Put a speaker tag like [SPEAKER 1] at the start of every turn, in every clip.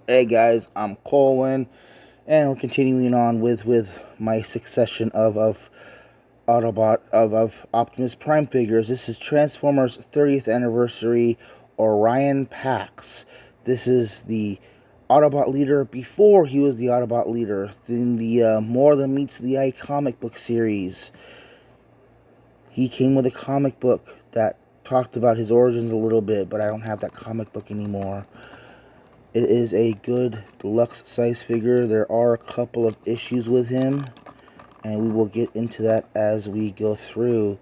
[SPEAKER 1] Hey guys, I'm Colwen, and we're continuing on with my succession of Autobot of Optimus Prime figures. This is Transformers 30th Anniversary Orion Pax. This is the Autobot leader before he was the Autobot leader in the More Than Meets the Eye comic book series. He came with a comic book that talked about his origins a little bit, but I don't have that comic book anymore. It is a good deluxe size figure. There are a couple of issues with him, and we will get into that as we go through.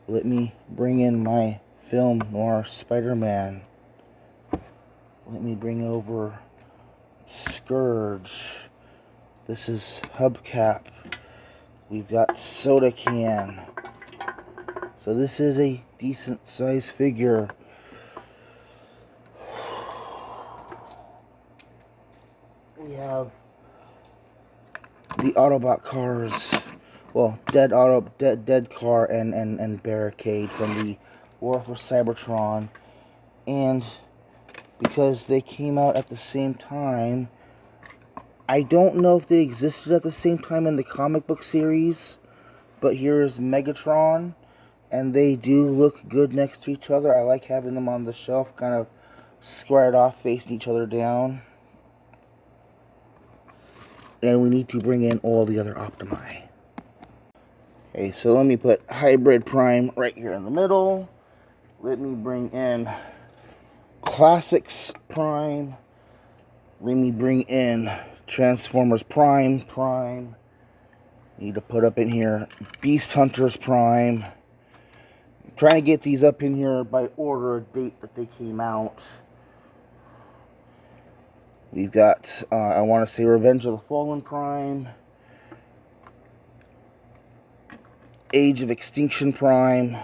[SPEAKER 1] Let me bring in my film noir Spider-Man. Let me bring over Scourge. This is Hubcap. We've got Soda Can. So this is a decent size figure. We have the Autobot cars. Well, dead car and Barricade from the War for Cybertron. And because they came out at the same time, I don't know if they existed at the same time in the comic book series, but here is Megatron, and they do look good next to each other. I like having them on the shelf, kind of squared off, facing each other down. And we need to bring in all the other Optimi. Okay, so let me put Hybrid Prime right here in the middle. Let me bring in Classics Prime. Let me bring in Transformers Prime. Need to put up in here Beast Hunters Prime. I'm trying to get these up in here by order of date that they came out. We've got, I want to say Revenge of the Fallen Prime. Age of Extinction Prime.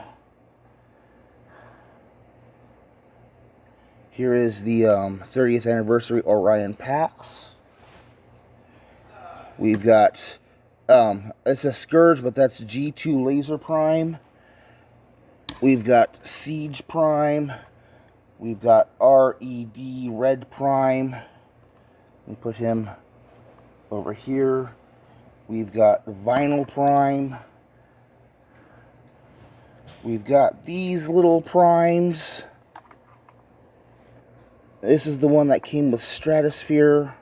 [SPEAKER 1] Here is the 30th Anniversary Orion Pax. We've got, it's a Scourge, but that's G2 Laser Prime. We've got Siege Prime. We've got RED Red Prime. Let me put him over here. We've got Vinyl Prime. We've got these little primes. This is the one that came with Stratosphere.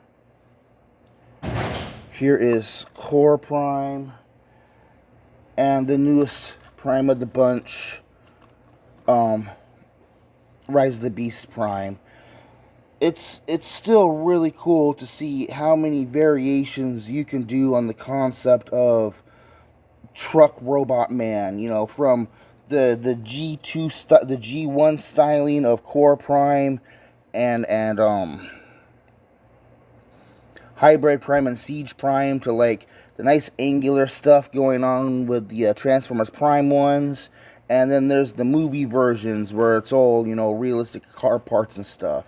[SPEAKER 1] Here is Core Prime. And the newest Prime of the bunch, Rise of the Beast Prime. It's still really cool to see how many variations you can do on the concept of truck robot man. You know, from the G2 the G1 styling of Core Prime and Hybrid Prime and Siege Prime to like the nice angular stuff going on with the Transformers Prime ones. And then there's the movie versions where it's all, you know, realistic car parts and stuff.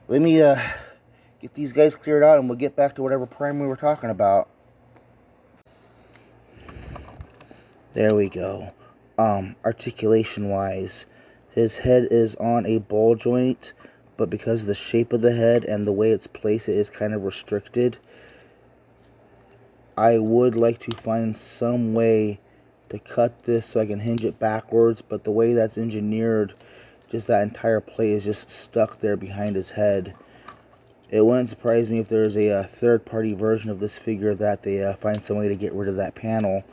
[SPEAKER 1] Let me get these guys cleared out and we'll get back to whatever Prime we were talking about. There we go. Articulation-wise, his head is on a ball joint, but because of the shape of the head and the way it's placed, it is kind of restricted. I would like to find some way to cut this so I can hinge it backwards, but the way that's engineered, just that entire plate is just stuck there behind his head. It wouldn't surprise me if there's a third-party version of this figure that they find some way to get rid of that panel.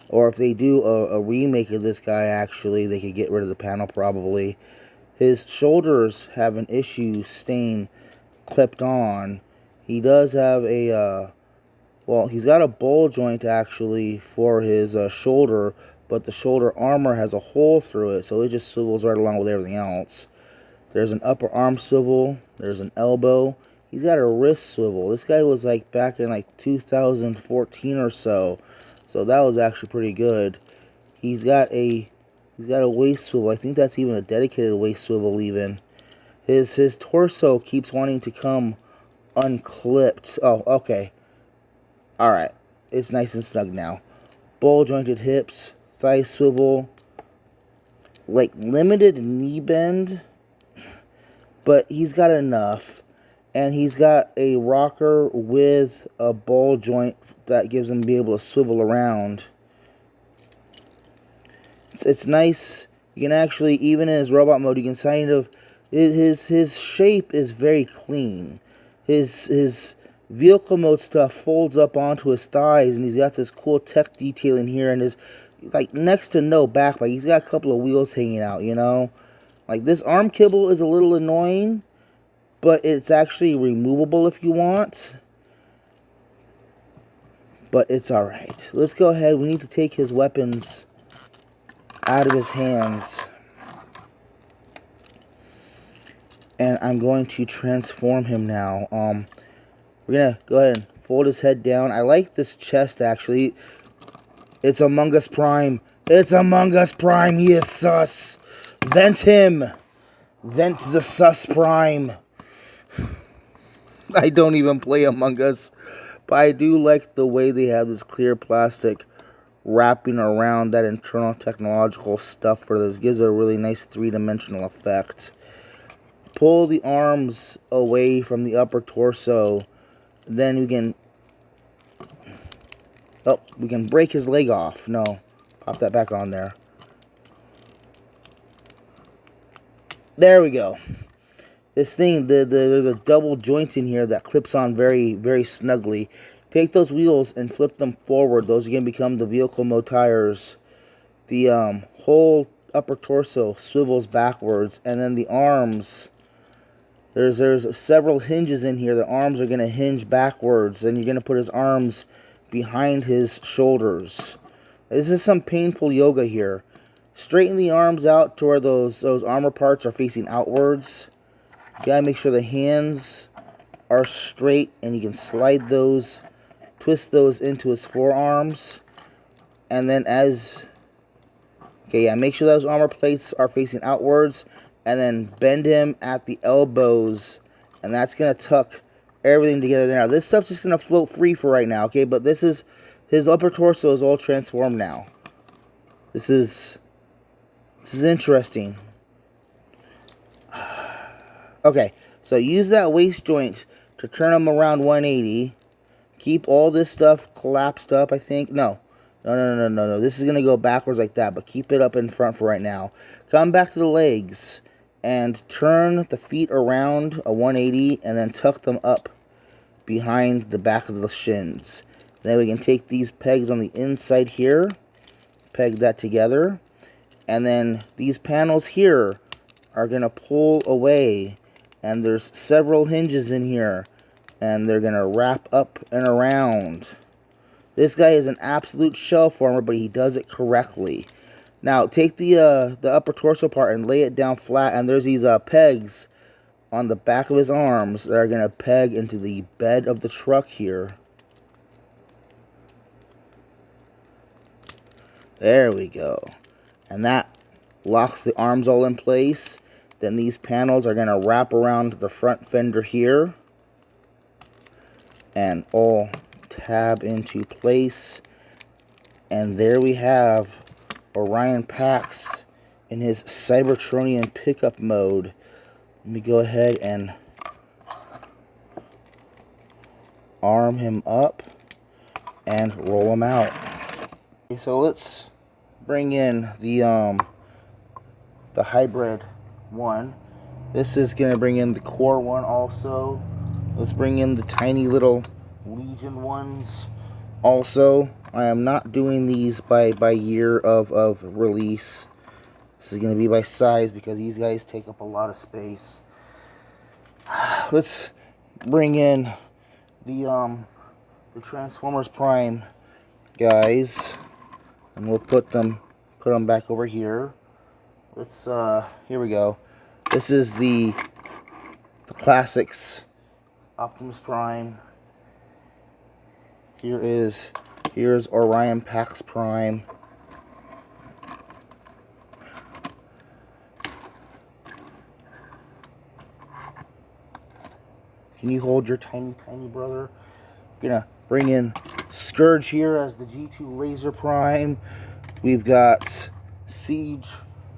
[SPEAKER 1] Or if they do a remake of this guy, actually, they could get rid of the panel probably. His shoulders have an issue staying clipped on. He does have a, well, he's got a ball joint actually for his shoulder, but the shoulder armor has a hole through it, so it just swivels right along with everything else. There's an upper arm swivel. There's an elbow. He's got a wrist swivel. This guy was like back in like 2014 or so. So that was actually pretty good. He's got a waist swivel. I think that's even a dedicated waist swivel even. His torso keeps wanting to come unclipped. Oh, okay. Alright. It's nice and snug now. Ball jointed hips, thigh swivel, like limited knee bend, but he's got enough. And he's got a rocker with a ball joint that gives him to be able to swivel around. It's nice. You can actually, even in his robot mode, you can kind of, his shape is very clean. His vehicle mode stuff folds up onto his thighs, and he's got this cool tech detailing here, and his, like, next to no backpack. He's got a couple of wheels hanging out, you know? Like, this arm kibble is a little annoying, but it's actually removable if you want. But it's alright. Let's go ahead. We need to take his weapons out of his hands. And I'm going to transform him now. We're going to go ahead and fold his head down. I like this chest, actually. It's Among Us Prime. It's Among Us Prime. He is sus. Vent him. Vent the sus Prime. I don't even play Among Us, but I do like the way they have this clear plastic wrapping around that internal technological stuff for this. Gives it a really nice three-dimensional effect. Pull the arms away from the upper torso. Then we can... Oh, we can break his leg off. No, pop that back on there. There we go. This thing, there's a double joint in here that clips on very, very snugly. Take those wheels and flip them forward. Those are going to become the vehicle mode tires. The whole upper torso swivels backwards. And then the arms, there's several hinges in here. The arms are going to hinge backwards. And you're going to put his arms behind his shoulders. This is some painful yoga here. Straighten the arms out to where those armor parts are facing outwards. You gotta make sure the hands are straight, and you can slide those, twist those into his forearms. And then make sure those armor plates are facing outwards, and then bend him at the elbows, and that's gonna tuck everything together there. Now, this stuff's just gonna float free for right now, okay? But this is, his upper torso is all transformed now. This is interesting. Okay, so use that waist joint to turn him around 180. Keep all this stuff collapsed up, I think. No. This is going to go backwards like that, but keep it up in front for right now. Come back to the legs and turn the feet around a 180 and then tuck them up behind the back of the shins. Then we can take these pegs on the inside here, peg that together, and then these panels here are going to pull away. And there's several hinges in here, and they're going to wrap up and around. This guy is an absolute shell former, but he does it correctly. Now, take the upper torso part and lay it down flat, and there's these pegs on the back of his arms that are going to peg into the bed of the truck here. There we go. And that locks the arms all in place. Then these panels are going to wrap around the front fender here and all tab into place. And there we have Orion Pax in his Cybertronian pickup mode. Let me go ahead and arm him up and roll him out. Okay, so let's bring in the hybrid one. This is going to bring in the core one also. Let's bring in the tiny little Legion ones also. I am not doing these by year of release. This is going to be by size because these guys take up a lot of space. Let's bring in the Transformers Prime guys, and we'll put them back over here. Let's here we go. This is the classics Optimus Prime. Here's Orion Pax Prime. Can you hold your tiny brother? Gonna bring in Scourge here as the G2 Laser Prime. We've got Siege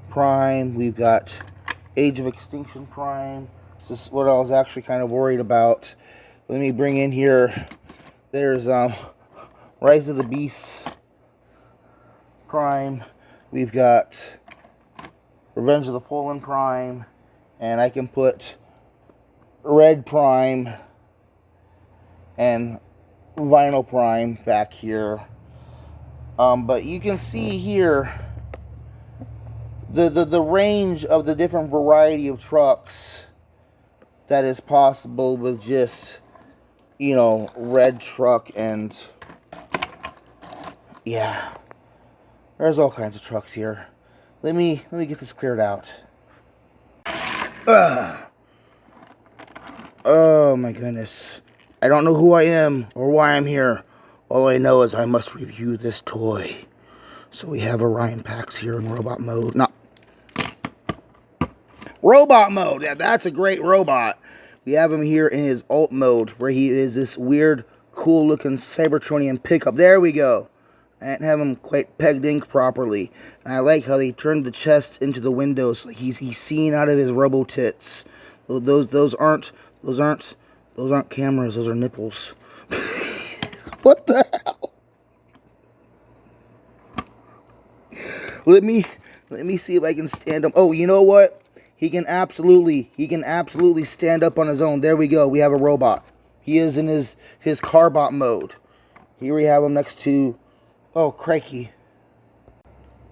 [SPEAKER 1] Prime. We've got Age of Extinction Prime. This is what I was actually kind of worried about. Let me bring in here. There's Rise of the Beasts Prime. We've got Revenge of the Fallen Prime. And I can put Red Prime and Vinyl Prime back here. But you can see here the range of the different variety of trucks that is possible with just, you know, red truck. And yeah, there's all kinds of trucks here. Let me get this cleared out. Oh my goodness. I don't know who I am or why I'm here. All I know is I must review this toy. So we have Orion Pax here in robot mode. No. Robot mode. Yeah, that's a great robot. We have him here in his alt mode, where he is this weird, cool looking Cybertronian pickup. There we go. I didn't have him quite pegged in properly. And I like how they turned the chest into the windows. Like he's seen out of his robo tits. Those aren't cameras. Those are nipples. What the hell? Let me see if I can stand him. Oh, you know what? He can absolutely stand up on his own. There we go. We have a robot. He is in his carbot mode. Here we have him next to, oh, crikey.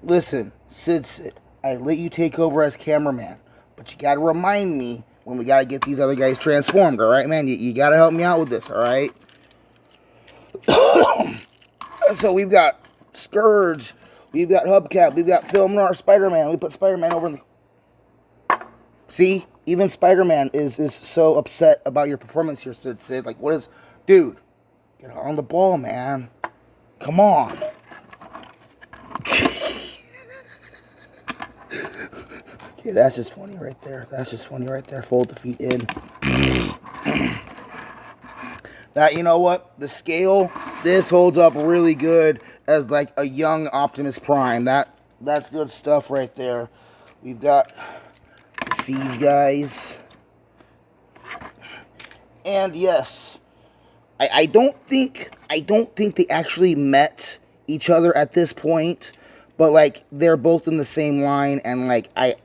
[SPEAKER 1] Listen, Sid, I let you take over as cameraman, but you gotta remind me when we gotta get these other guys transformed, alright, man? You gotta help me out with this, alright? So we've got Scourge, we've got Hubcap, we've got Film Noir Spider-Man. We put Spider-Man over in the... See? Even Spider-Man is so upset about your performance here, Sid. Like, what is... Dude, get on the ball, man. Come on. Okay, that's just funny right there. Fold the feet in. That, you know what? The scale, this holds up really good as like a young Optimus Prime. That's good stuff right there. We've got the Siege guys. And yes, I don't think they actually met each other at this point, but like they're both in the same line, and like I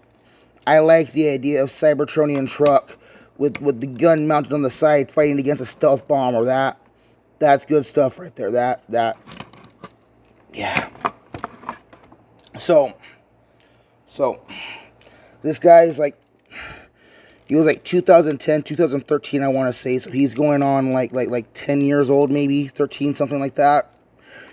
[SPEAKER 1] like the idea of Cybertronian truck with the gun mounted on the side fighting against a stealth bomb, or that's good stuff right there. Yeah. So this guy is like, he was like 2010, 2013, I want to say. So he's going on like 10 years old, maybe 13, something like that.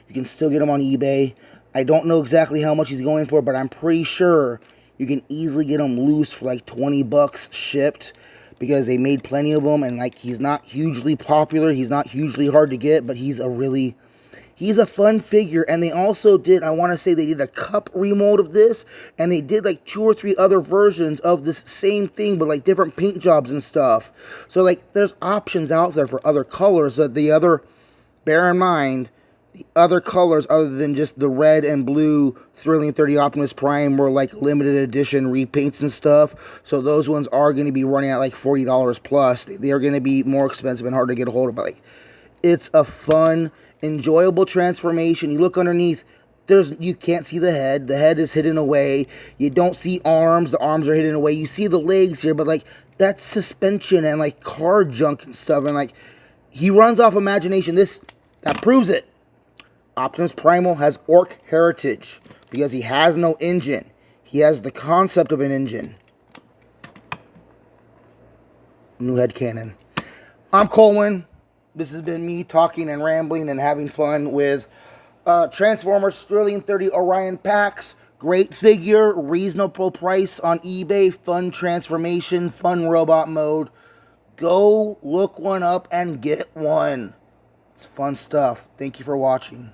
[SPEAKER 1] You can still get him on eBay. I don't know exactly how much he's going for, but I'm pretty sure you can easily get him loose for like 20 bucks shipped, because they made plenty of them. And like, he's not hugely popular, he's not hugely hard to get, but he's a fun figure. And they also did, I want to say they did a cup remold of this, and they did like 2 or 3 other versions of this same thing, but like different paint jobs and stuff. So like, there's options out there for other colors. Bear in mind, the other colors other than just the red and blue Thrilling 30 Optimus Prime were like limited edition repaints and stuff. So those ones are going to be running at like $40 plus. They are going to be more expensive and hard to get a hold of. But like, it's a fun, enjoyable transformation. You look underneath, you can't see the head. The head is hidden away. You don't see arms. The arms are hidden away. You see the legs here, but like, that's suspension and like car junk and stuff. And like, he runs off imagination. That proves it. Optimus Primal has orc heritage because he has no engine. He has the concept of an engine. New headcanon. I'm Colwen. This has been me talking and rambling and having fun with Transformers Thrilling 30 Orion Pax. Great figure, reasonable price on eBay, fun transformation, fun robot mode. Go look one up and get one. It's fun stuff. Thank you for watching.